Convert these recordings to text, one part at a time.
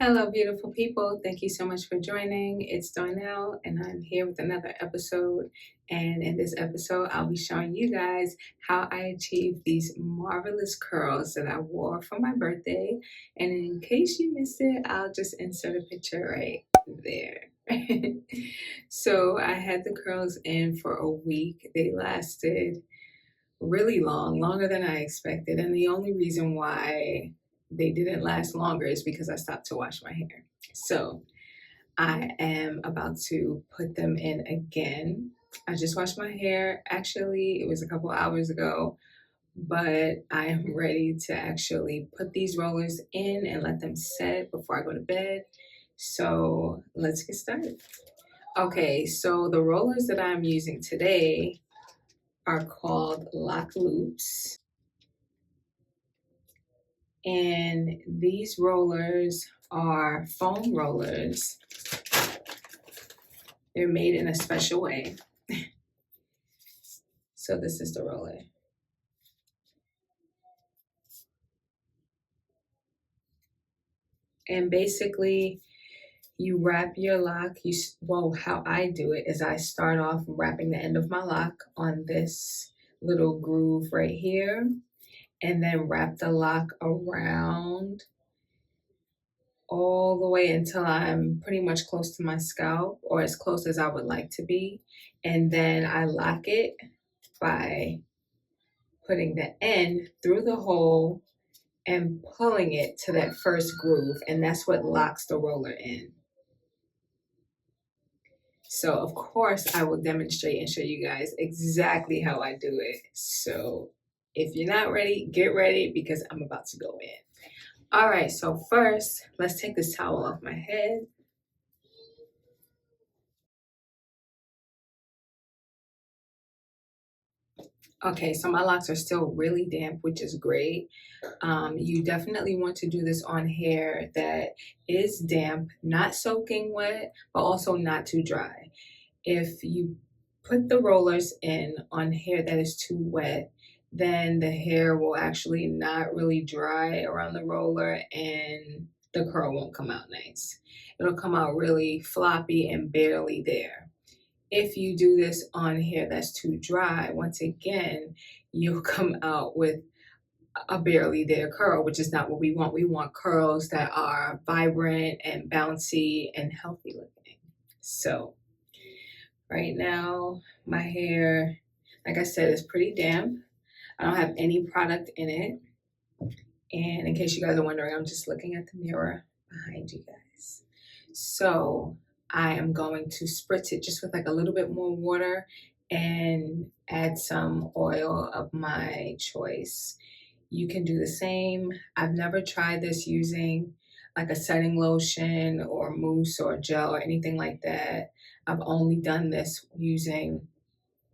Hello, beautiful people. Thank you so much for joining. It's Darnell, and I'm here with another episode. And in this episode, I'll be showing you guys how I achieved these marvelous curls that I wore for my birthday. And in case you missed it, I'll just insert a picture right there. So I had the curls in for a week. They lasted really long, longer than I expected. And the only reason why they didn't last longer is because I stopped to wash my hair. So I am about to put them in again. I just washed my hair. Actually, it was a couple hours ago, but I am ready to actually put these rollers in and let them set before I go to bed. So let's get started. Okay, so the rollers that I'm using today are called lock loops. And these rollers are foam rollers. They're made in a special way. So this is the roller. And basically you wrap your lock, how I do it is I start off wrapping the end of my lock on this little groove right here, and then wrap the lock around all the way until I'm pretty much close to my scalp, or as close as I would like to be. And then I lock it by putting the end through the hole and pulling it to that first groove, and that's what locks the roller in. So of course I will demonstrate and show you guys exactly how I do it. So if you're not ready, get ready because I'm about to go in. All right, so first, let's take this towel off my head. Okay, so my locks are still really damp, which is great. You definitely want to do this on hair that is damp, not soaking wet, but also not too dry. If you put the rollers in on hair that is too wet, then the hair will actually not really dry around the roller and the curl won't come out nice. It'll come out really floppy and barely there. If you do this on hair that's too dry, once again, you'll come out with a barely there curl, which is not what we want. We want curls that are vibrant and bouncy and healthy looking. So right now, my hair, like I said, is pretty damp. I don't have any product in it. And in case you guys are wondering, I'm just looking at the mirror behind you guys. So I am going to spritz it just with like a little bit more water and add some oil of my choice. You can do the same. I've never tried this using like a setting lotion or mousse or gel or anything like that. I've only done this using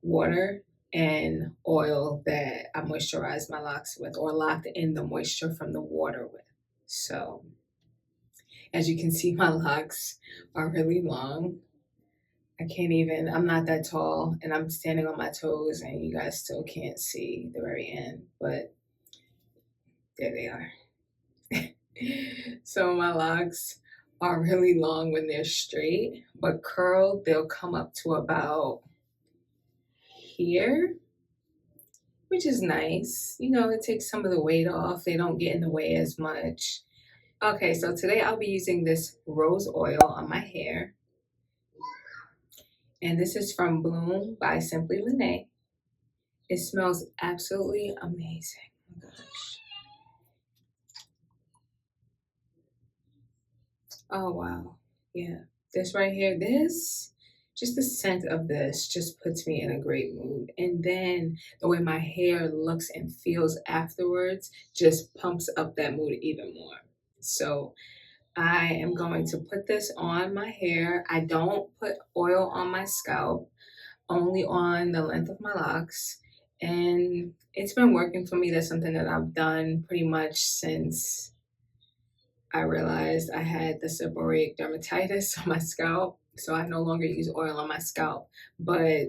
water and oil that I moisturize my locks with, or locked in the moisture from the water with. So as you can see, my locks are really long. I'm not that tall, and I'm standing on my toes, and you guys still can't see the very end, but there they are. So my locks are really long when they're straight, but curled, they'll come up to about here, which is nice. You know, it takes some of the weight off. They don't get in the way as much. Okay, so today I'll be using this rose oil on my hair. And this is from Bloom by Simply Lene. It smells absolutely amazing. Oh my gosh. Oh wow. Yeah. This right here, just the scent of this just puts me in a great mood. And then the way my hair looks and feels afterwards just pumps up that mood even more. So I am going to put this on my hair. I don't put oil on my scalp, only on the length of my locks. And it's been working for me. That's something that I've done pretty much since I realized I had the seborrheic dermatitis on my scalp. So I no longer use oil on my scalp, but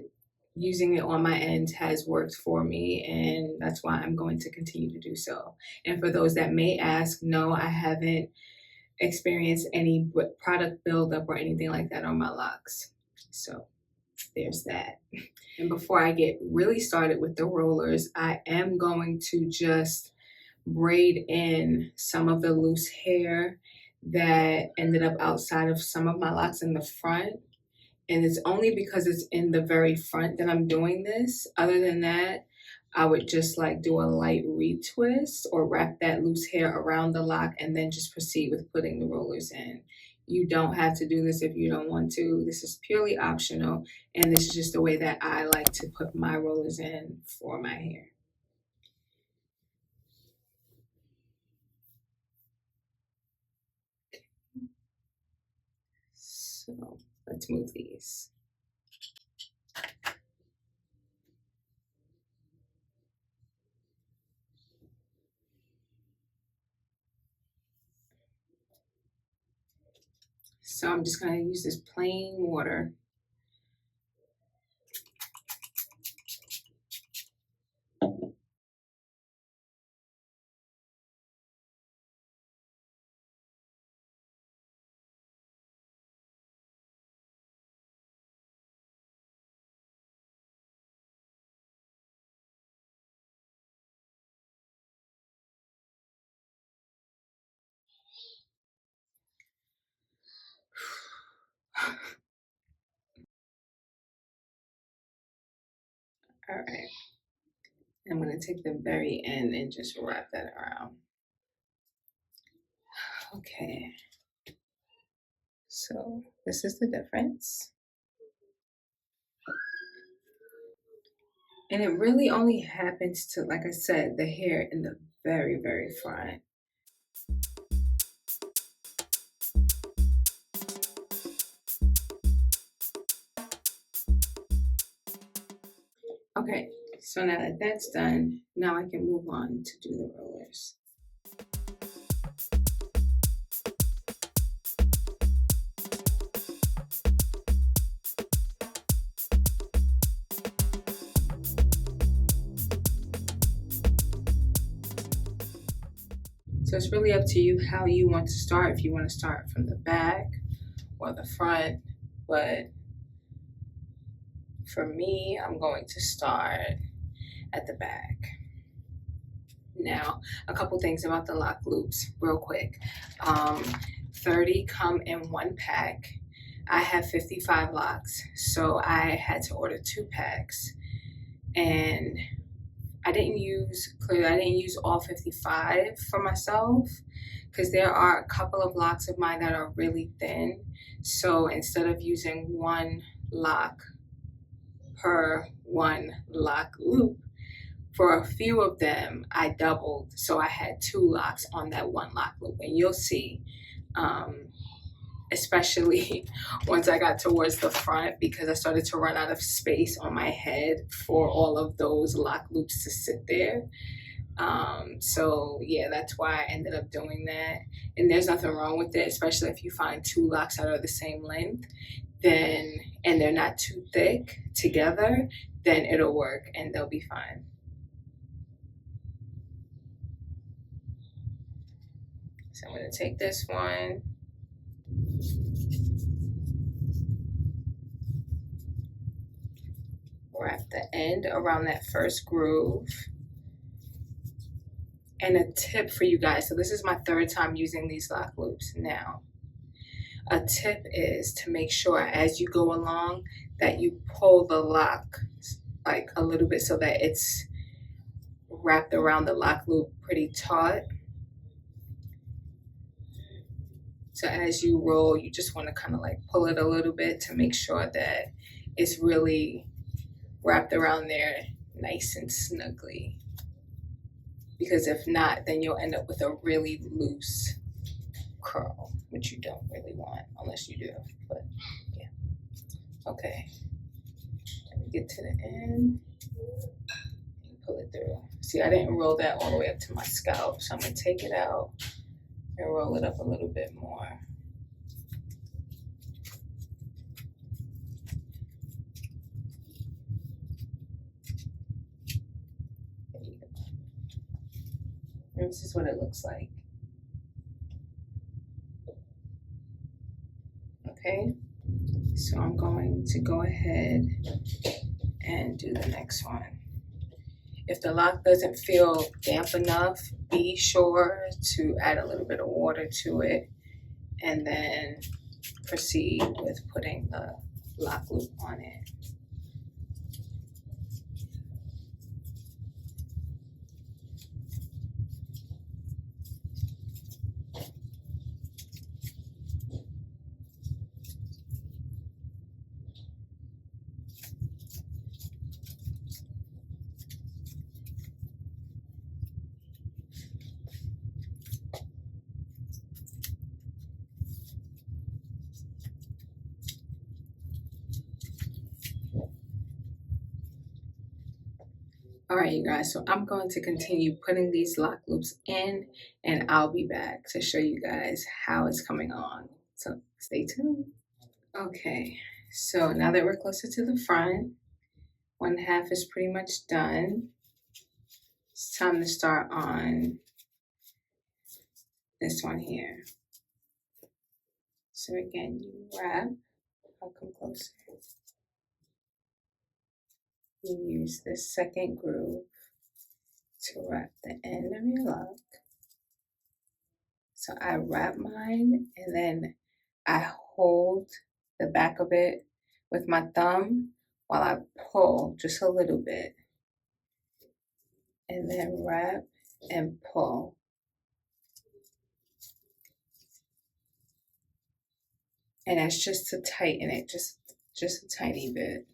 using it on my ends has worked for me, and that's why I'm going to continue to do so. And for those that may ask, no, I haven't experience any product buildup or anything like that on my locks. So there's that. And before I get really started with the rollers, I am going to just braid in some of the loose hair that ended up outside of some of my locks in the front. And it's only because it's in the very front that I'm doing this. Other than that, I would just like do a light retwist or wrap that loose hair around the lock and then just proceed with putting the rollers in. You don't have to do this if you don't want to. This is purely optional, and this is just the way that I like to put my rollers in for my hair. So let's move these. So I'm just going to use this plain water. All right. I'm going to take the very end and just wrap that around. Okay. So this is the difference. And it really only happens to, like I said, the hair in the very, very front. Okay, so now that that's done, now I can move on to do the rollers. So it's really up to you how you want to start, if you want to start from the back or the front, but for me, I'm going to start at the back. Now, a couple things about the lock loops real quick. 30 come in one pack. I have 55 locks, so I had to order 2 packs. And I didn't use all 55 for myself because there are a couple of locks of mine that are really thin. So instead of using 1 lock per 1 lock loop, for a few of them, I doubled. So I had 2 locks on that 1 lock loop. And you'll see, especially once I got towards the front, because I started to run out of space on my head for all of those lock loops to sit there. So yeah, that's why I ended up doing that. And there's nothing wrong with it, especially if you find 2 locks that are the same length, then, and they're not too thick together, then it'll work and they'll be fine. So I'm gonna take this one. Wrap the end around that first groove. And a tip for you guys, so this is my 3rd time using these lock loops now. A tip is to make sure as you go along that you pull the lock like a little bit so that it's wrapped around the lock loop pretty taut. So as you roll, you just want to kind of like pull it a little bit to make sure that it's really wrapped around there nice and snugly. Because if not, then you'll end up with a really loose curl, which you don't really want unless you do, but yeah. Okay, let me get to the end and pull it through. See, I didn't roll that all the way up to my scalp, so I'm gonna take it out and roll it up a little bit more. There you go. And this is what it looks like. Okay, so I'm going to go ahead and do the next one. If the lock doesn't feel damp enough, be sure to add a little bit of water to it and then proceed with putting the lock loop on it. All right, you guys, so I'm going to continue putting these lock loops in and I'll be back to show you guys how it's coming on. So stay tuned. Okay, so now that we're closer to the front, one half is pretty much done. It's time to start on this one here. So again, you wrap, I'll come closer. You use this second groove to wrap the end of your lock. So I wrap mine and then I hold the back of it with my thumb while I pull just a little bit. And then wrap and pull. And that's just to tighten it, just a tiny bit.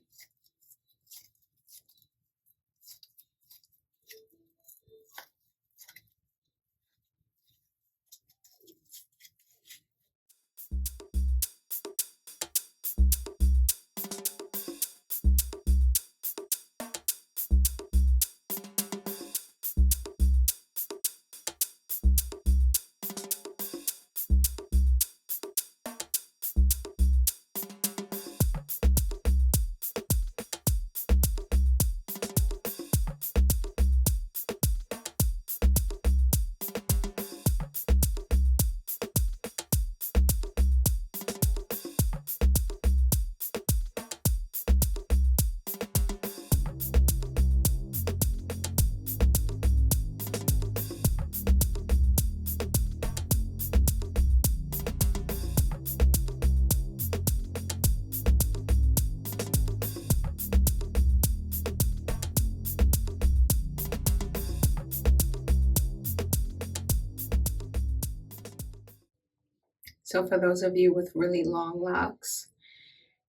So for those of you with really long locks,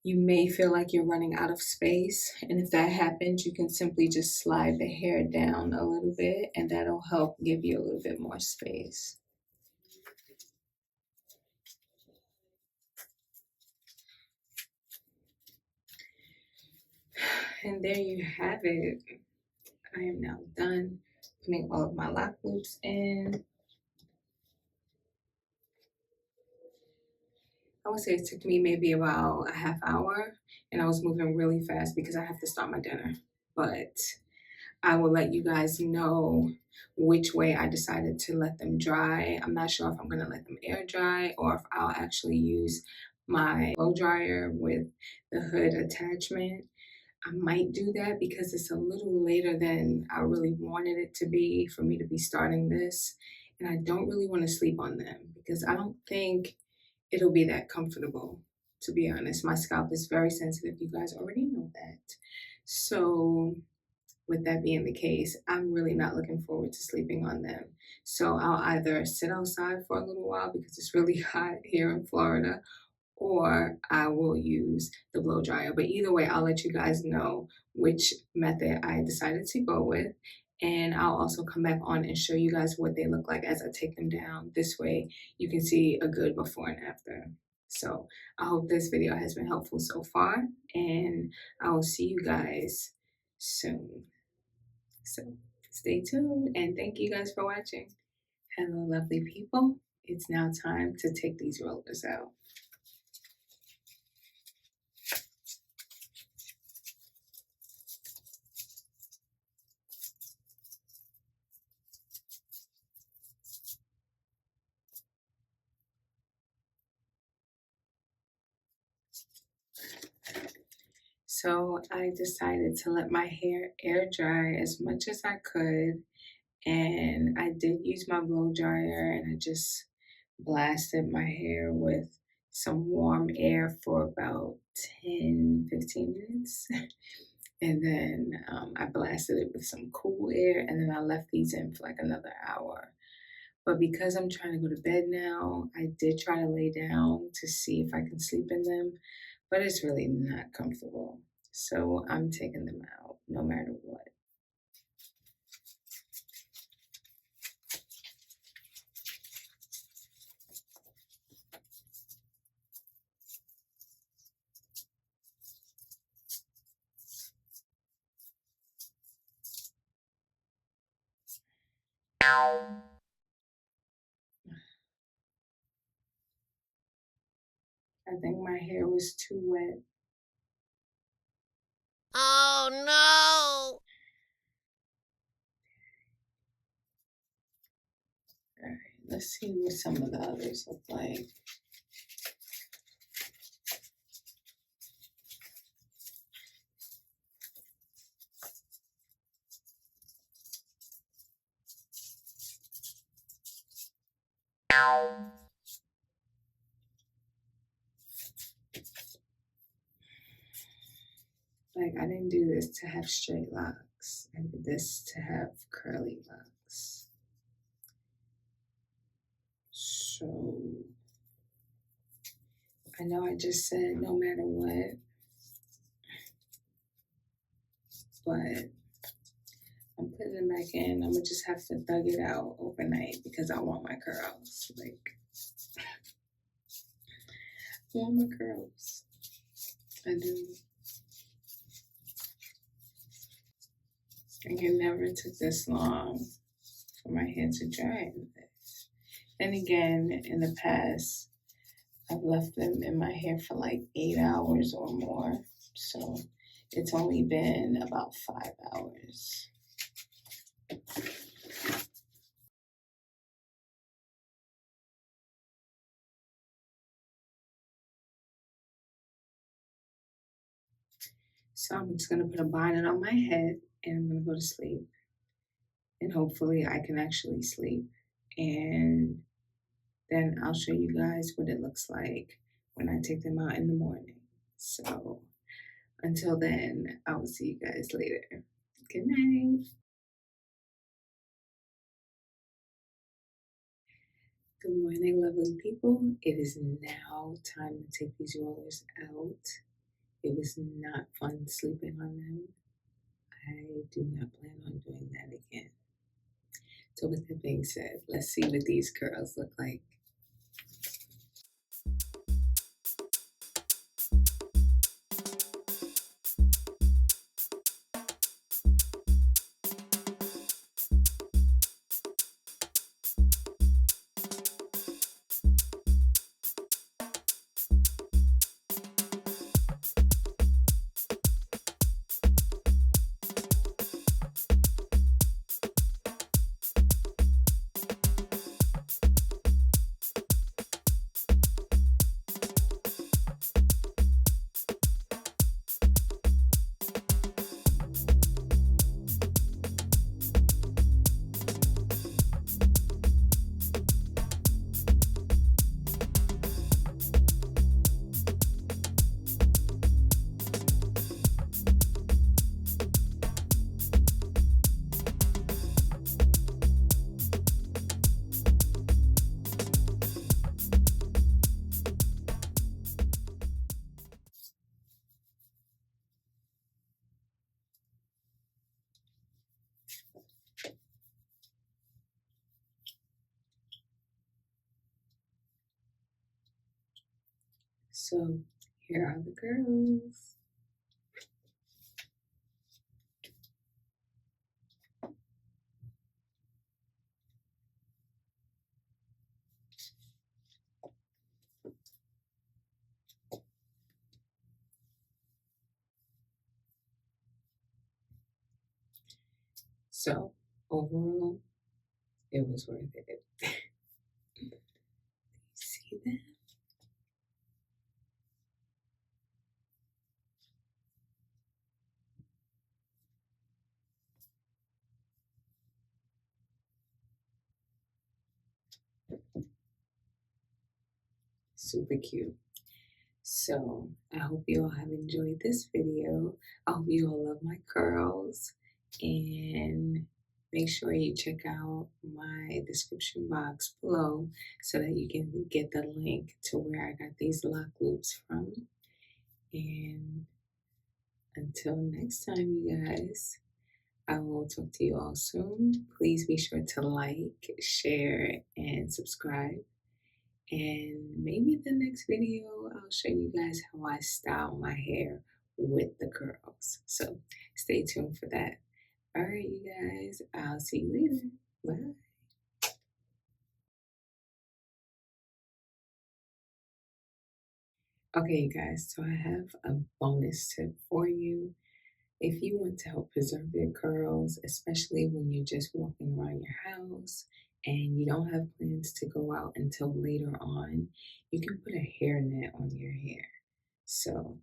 you may feel like you're running out of space. And if that happens, you can simply just slide the hair down a little bit and that'll help give you a little bit more space. And there you have it. I am now done putting all of my lock loops in. I would say it took me maybe about a half hour and I was moving really fast because I have to start my dinner. But I will let you guys know which way I decided to let them dry. I'm not sure if I'm gonna let them air dry or if I'll actually use my blow dryer with the hood attachment. I might do that because it's a little later than I really wanted it to be for me to be starting this. And I don't really want to sleep on them because I don't think it'll be that comfortable, to be honest. My scalp is very sensitive. You guys already know that. So with that being the case, I'm really not looking forward to sleeping on them. So I'll either sit outside for a little while because it's really hot here in Florida, or I will use the blow dryer. But either way, I'll let you guys know which method I decided to go with. And I'll also come back on and show you guys what they look like as I take them down. This way you can see a good before and after. So I hope this video has been helpful so far, and I will see you guys soon. So stay tuned and thank you guys for watching. Hello, lovely people. It's now time to take these rollers out. So I decided to let my hair air dry as much as I could. And I did use my blow dryer and I just blasted my hair with some warm air for about 10-15 minutes. And then I blasted it with some cool air and then I left these in for like another hour. But because I'm trying to go to bed now, I did try to lay down to see if I can sleep in them, but it's really not comfortable. So I'm taking them out no matter what. I think my hair was too wet. Oh no! All right, let's see what some of the others look like. Like, I didn't do this to have straight locks. I did this to have curly locks. So, I know I just said no matter what, but I'm putting them back in. I'm gonna just have to thug it out overnight because I want my curls. Like, I want my curls. I do. And it never took this long for my hair to dry. And again, in the past, I've left them in my hair for like 8 hours or more. So it's only been about 5 hours. So I'm just gonna put a bonnet on my head and I'm gonna go to sleep. And hopefully I can actually sleep. And then I'll show you guys what it looks like when I take them out in the morning. So until then, I will see you guys later. Good night. Good morning, lovely people. It is now time to take these rollers out. It was not fun sleeping on them. I do not plan on doing that again. So with that being said, let's see what these curls look like. So here are the girls. So overall, it was worth it. See that? super cute. So I hope you all have enjoyed this video. I hope you all love my curls, and make sure you check out my description box below so that you can get the link to where I got these lock loops from. And until next time, you guys, I will talk to you all soon. Please be sure to like, share, and subscribe. And maybe the next video, I'll show you guys how I style my hair with the curls. So stay tuned for that. All right, you guys, I'll see you later. Bye. Okay, you guys, so I have a bonus tip for you. If you want to help preserve your curls, especially when you're just walking around your house and you don't have plans to go out until later on, you can put a hairnet on your hair. So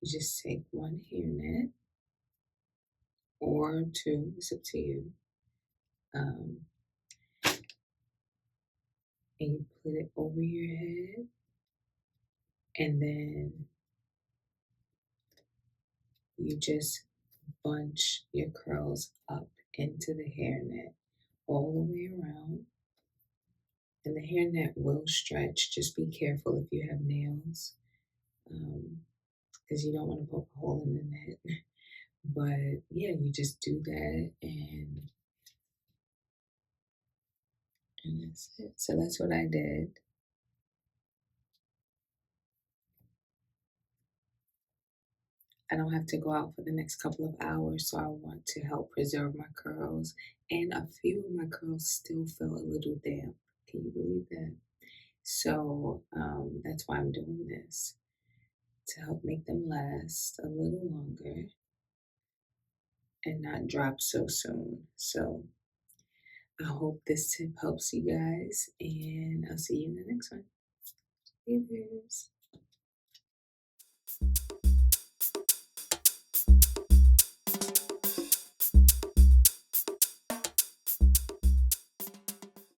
you just take one hairnet or two, it's up to you, um, and you put it over your head, and then you just bunch your curls up into the hairnet all the way around. And the hairnet will stretch. Just be careful if you have nails, because you don't want to poke a hole in the net. But yeah, you just do that, and that's it. So that's what I did. I don't have to go out for the next couple of hours, so I want to help preserve my curls. And a few of my curls still feel a little damp. Can you believe that? So that's why I'm doing this, to help make them last a little longer and not drop so soon. So I hope this tip helps you guys, and I'll see you in the next one. Laters.